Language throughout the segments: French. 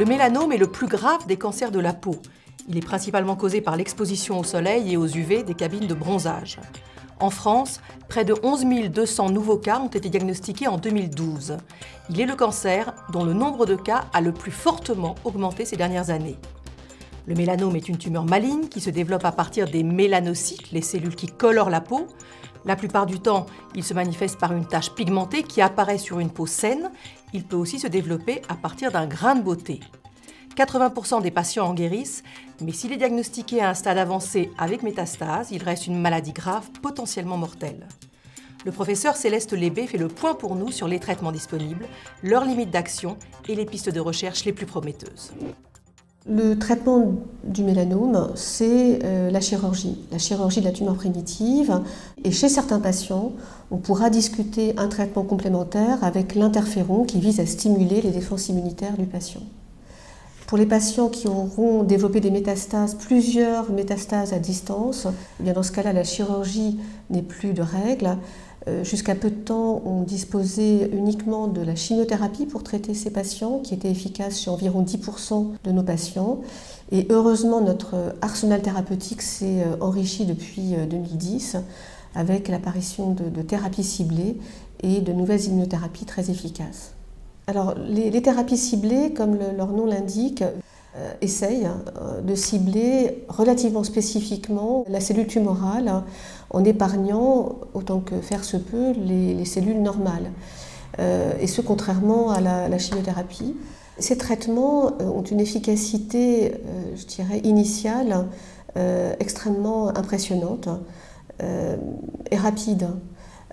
Le mélanome est le plus grave des cancers de la peau. Il est principalement causé par l'exposition au soleil et aux UV des cabines de bronzage. En France, près de 11 200 nouveaux cas ont été diagnostiqués en 2012. Il est le cancer dont le nombre de cas a le plus fortement augmenté ces dernières années. Le mélanome est une tumeur maligne qui se développe à partir des mélanocytes, les cellules qui colorent la peau. La plupart du temps, il se manifeste par une tache pigmentée qui apparaît sur une peau saine. Il peut aussi se développer à partir d'un grain de beauté. 80% des patients en guérissent, mais s'il est diagnostiqué à un stade avancé avec métastase, il reste une maladie grave, potentiellement mortelle. Le professeur Céleste Lébé fait le point pour nous sur les traitements disponibles, leurs limites d'action et les pistes de recherche les plus prometteuses. Le traitement du mélanome, c'est la chirurgie de la tumeur primitive. Et chez certains patients, on pourra discuter un traitement complémentaire avec l'interféron qui vise à stimuler les défenses immunitaires du patient. Pour les patients qui auront développé des métastases, plusieurs métastases à distance, eh bien dans ce cas-là, la chirurgie n'est plus de règle. Jusqu'à peu de temps, on disposait uniquement de la chimiothérapie pour traiter ces patients, qui était efficace chez environ 10% de nos patients. Et heureusement, notre arsenal thérapeutique s'est enrichi depuis 2010 avec l'apparition de thérapies ciblées et de nouvelles immunothérapies très efficaces. Alors, les thérapies ciblées, comme leur nom l'indique, essayent de cibler relativement spécifiquement la cellule tumorale en épargnant, autant que faire se peut, les cellules normales. Et ce, contrairement à la chimiothérapie. Ces traitements ont une efficacité, je dirais, initiale extrêmement impressionnante et rapide.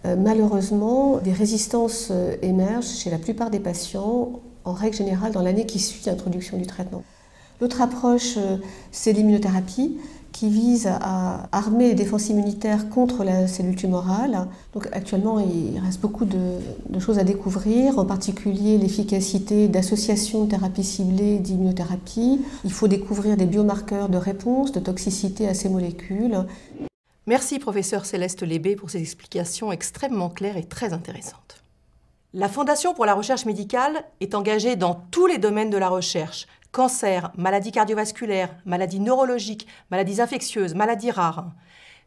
Malheureusement, des résistances émergent chez la plupart des patients, en règle générale, dans l'année qui suit l'introduction du traitement. L'autre approche, c'est l'immunothérapie, qui vise à armer les défenses immunitaires contre la cellule tumorale. Donc actuellement, il reste beaucoup de choses à découvrir, en particulier l'efficacité d'associations de thérapies ciblées d'immunothérapie. Il faut découvrir des biomarqueurs de réponse, de toxicité à ces molécules. Merci professeur Céleste Lébé pour ces explications extrêmement claires et très intéressantes. La Fondation pour la recherche médicale est engagée dans tous les domaines de la recherche: cancer, maladies cardiovasculaires, maladies neurologiques, maladies infectieuses, maladies rares.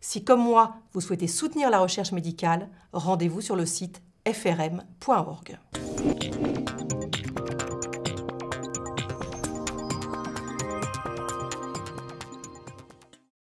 Si, comme moi, vous souhaitez soutenir la recherche médicale, rendez-vous sur le site frm.org.